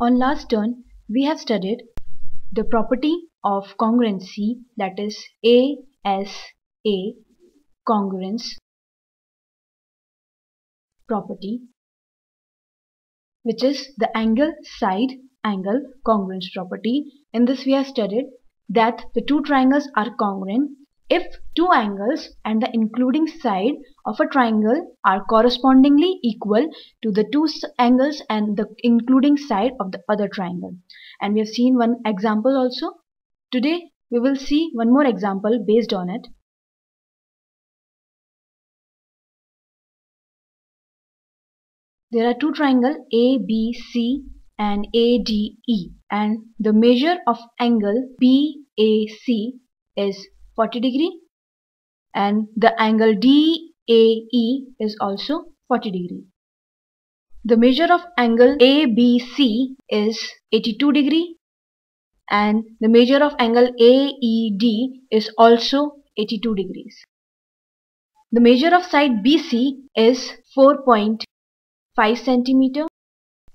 On last turn, we have studied the property of congruency, that is ASA, congruence property, which is the angle side angle congruence property. In this we have studied that the two triangles are congruent if two angles and the including side of a triangle are correspondingly equal to the two angles and the including side of the other triangle. And we have seen one example also. Today we will see one more example based on it. There are two triangles ABC and ADE, and the measure of angle BAC is 40 degree and the angle DAE is also 40 degree. The measure of angle ABC is 82 degree and the measure of angle AED is also 82 degrees. The measure of side BC is 4.5 centimeter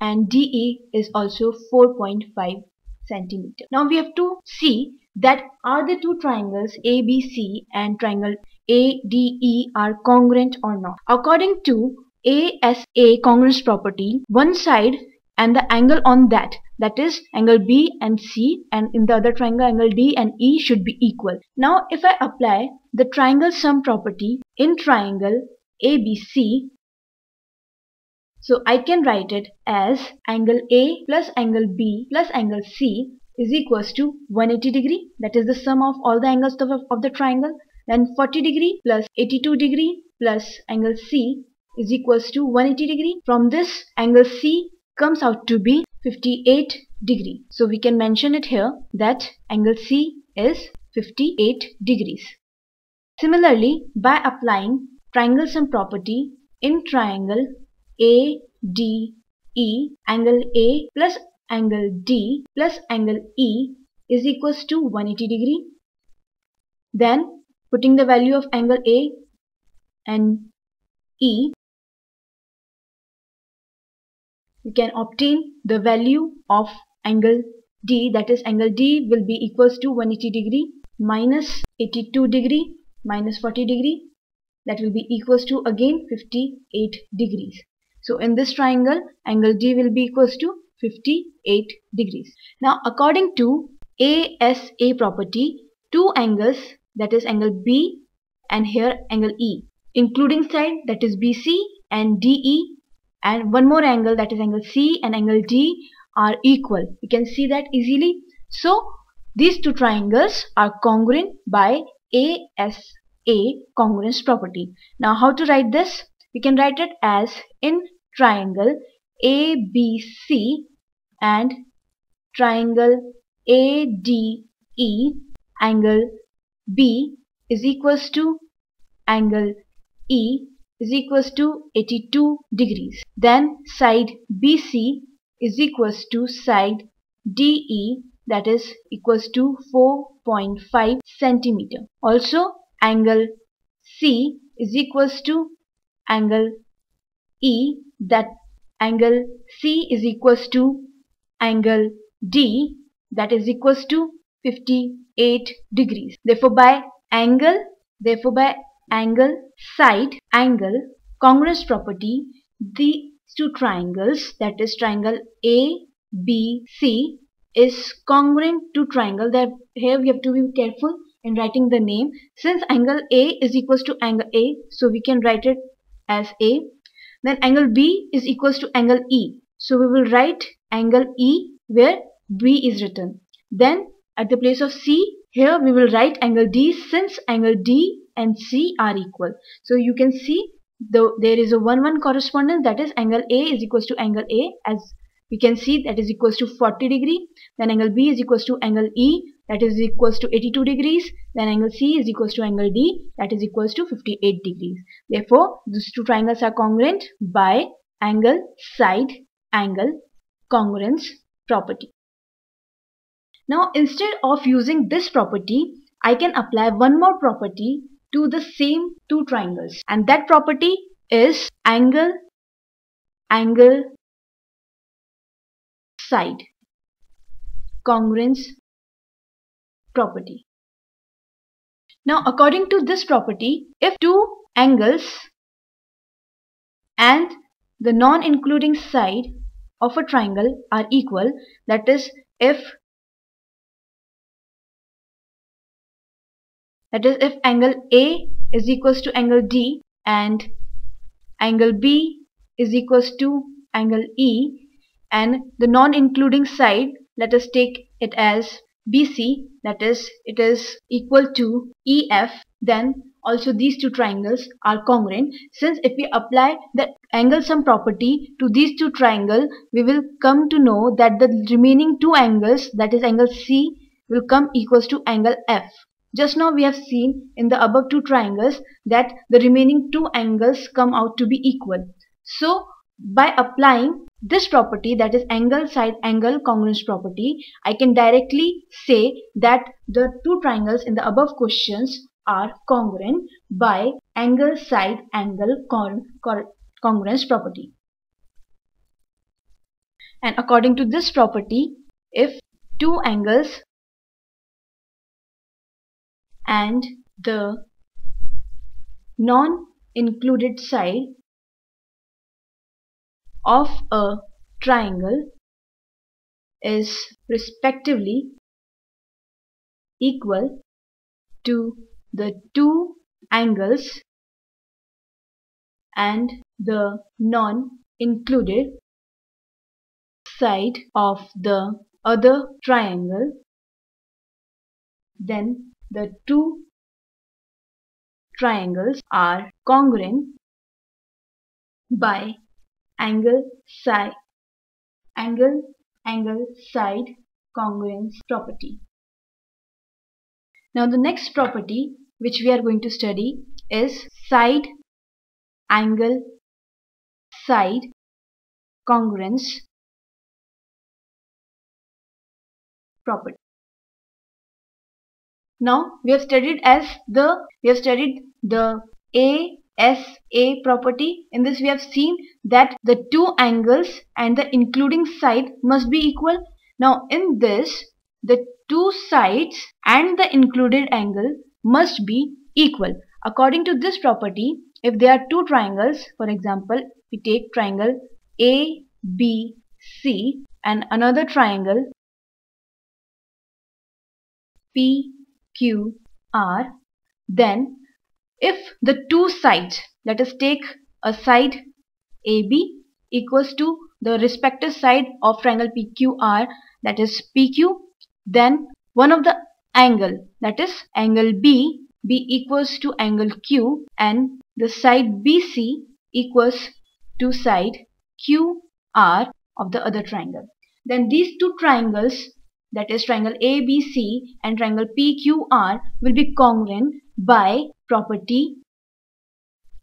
and DE is also 4.5 centimeter. Now we have to see that are the two triangles ABC and triangle ADE are congruent or not. According to ASA congruence property, one side and the angle on that is angle B and C, and in the other triangle angle D and E should be equal. Now if I apply the triangle sum property in triangle ABC, so I can write it as angle A plus angle B plus angle C is equals to 180 degree. That is the sum of all the angles of the triangle. Then 40 degree plus 82 degree plus angle C is equals to 180 degree. From this, angle C comes out to be 58 degree. So we can mention it here that angle C is 58 degrees. Similarly, by applying triangle sum property in triangle ADE, angle A plus angle D plus angle E is equals to 180 degree. Then putting the value of angle A and E, we can obtain the value of angle D, that is angle D will be equals to 180 degree minus 82 degree minus 40 degree, that will be equals to again 58 degrees. So in this triangle, angle D will be equals to 58 degrees. Now according to ASA property, two angles, that is angle B and here angle E, including side, that is BC and DE, and one more angle, that is angle C and angle D, are equal. We can see that easily. So these two triangles are congruent by ASA congruence property. Now how to write this? We can write it as in triangle ABC and triangle ADE, angle B is equals to angle E is equals to 82 degrees. Then side BC is equals to side DE, that is equals to 4.5 centimeter. Also angle C is equals to angle E, that angle C is equals to angle D, that is equals to 58 degrees. Therefore by angle side angle congruence property, these two triangles, that is triangle ABC, is congruent to triangle. That here we have to be careful in writing the name. Since angle A is equals to angle A, so we can write it as A. Then angle B is equals to angle E, so we will write angle E where B is written. Then at the place of C, here we will write angle D, since angle D and C are equal. So you can see there is a 1-1 correspondence, that is angle A is equals to angle A, as we can see that is equals to 40 degree. Then angle B is equals to angle E, that is equals to 82 degrees. Then angle C is equals to angle D, that is equals to 58 degrees. Therefore these two triangles are congruent by angle side angle congruence property. Now instead of using this property, I can apply one more property to the same two triangles, and that property is angle side. Congruence property. Now according to this property, if two angles and the non-including side of a triangle are equal, that is if angle A is equals to angle D and angle B is equals to angle E, and the non-including side, let us take it as BC, that is it is equal to EF, then also these two triangles are congruent. Since if we apply the angle sum property to these two triangles, we will come to know that the remaining two angles, that is angle C, will come equals to angle F. Just now we have seen in the above two triangles that the remaining two angles come out to be equal. So by applying this property, that is angle side angle congruence property, I can directly say that the two triangles in the above questions are congruent by angle side angle congruence property. And according to this property, if two angles and the non-included side of a triangle is respectively equal to the two angles and the non-included side of the other triangle, then the two triangles are congruent by angle side congruence property. Now the next property which we are going to study is side angle side congruence property. Now we have studied the ASA property. In this we have seen that the two angles and the including side must be equal. Now in this, the two sides and the included angle must be equal. According to this property, if there are two triangles, for example, we take triangle ABC and another triangle PQR, then if the two sides, let us take a side AB equals to the respective side of triangle PQR, that is PQ, then one of the angle, that is angle B, be equals to angle Q, and the side BC equals to side QR of the other triangle. Then these two triangles, that is triangle ABC and triangle PQR, will be congruent by property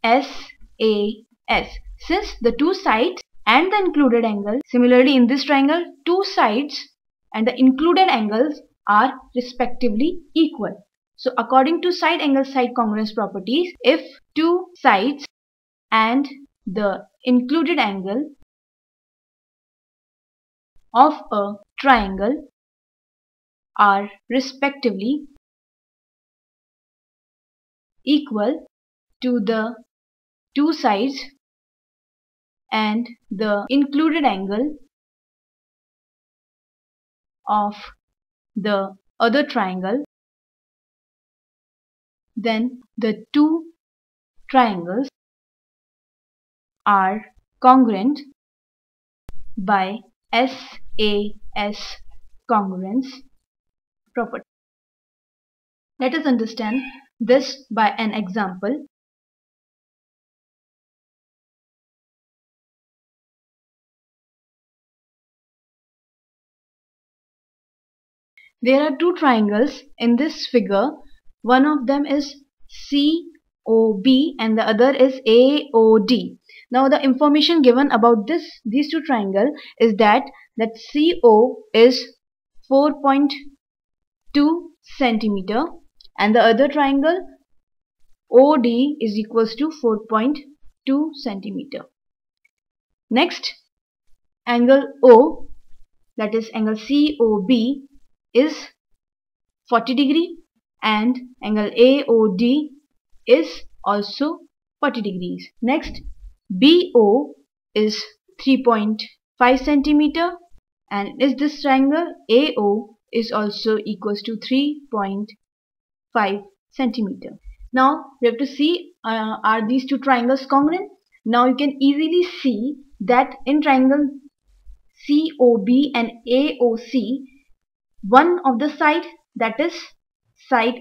SAS. Since the two sides and the included angle, similarly in this triangle, two sides and the included angles are respectively equal. So according to side angle side congruence properties, if two sides and the included angle of a triangle are respectively equal to the two sides and the included angle of the other triangle, then the two triangles are congruent by SAS congruence property. Let us understand this by an example. There are two triangles in this figure. One of them is COB and the other is AOD. Now the information given about these two triangles is that CO is 4.2 centimeter and the other triangle OD is equals to 4.2 centimeter. Next, angle O that is angle COB is 40 degree and angle AOD is also 40 degrees. Next, BO is 3.5 centimeter and is this triangle AO is also equals to 3.5 centimeter. Now we have to see are these two triangles congruent? Now you can easily see that in triangle COB and AOC, one of the side, that is side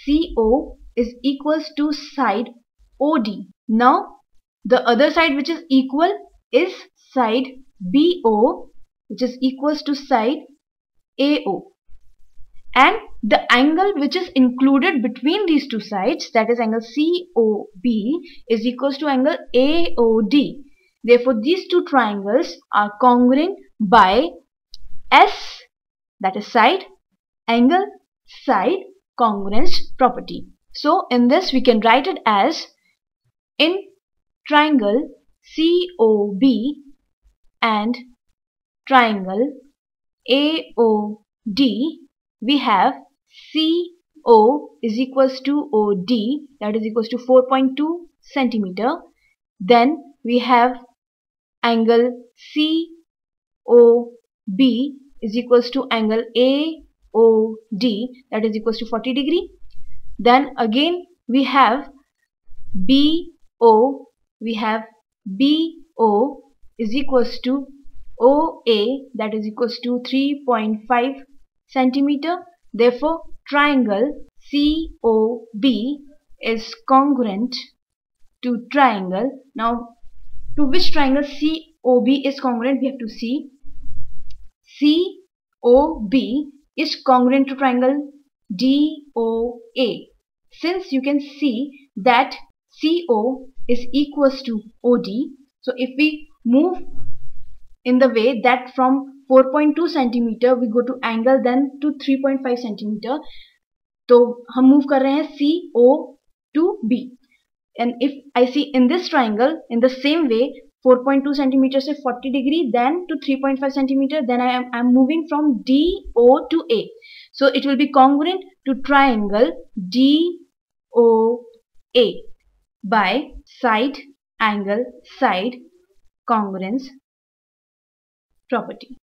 CO, is equals to side OD. Now the other side which is equal is side BO, which is equals to side AO. And the angle which is included between these two sides, that is angle COB, is equals to angle AOD. Therefore these two triangles are congruent by S, that is side, angle, side, congruence property. So in this we can write it as, in triangle COB and triangle AOD, we have CO is equals to OD, that is equals to 4.2 centimeter. Then we have angle COB is equals to angle AOD, that is equals to 40 degree. Then again we have BO is equals to OA, that is equals to 3.5 centimeter. Therefore triangle COB is congruent to triangle. Now to which triangle COB is congruent, we have to see. COB is congruent to triangle DOA. Since you can see that CO is equals to OD, so if we move in the way that from 4.2 centimeter we go to angle then to 3.5 centimeter, तो हम move कर रहे हैं CO to B. And if I see in this triangle in the same way 4.2 centimeter से 40 degree then to 3.5 centimeter, then I am moving from DO to A. So it will be congruent to triangle DOA by side, angle, side, congruence property.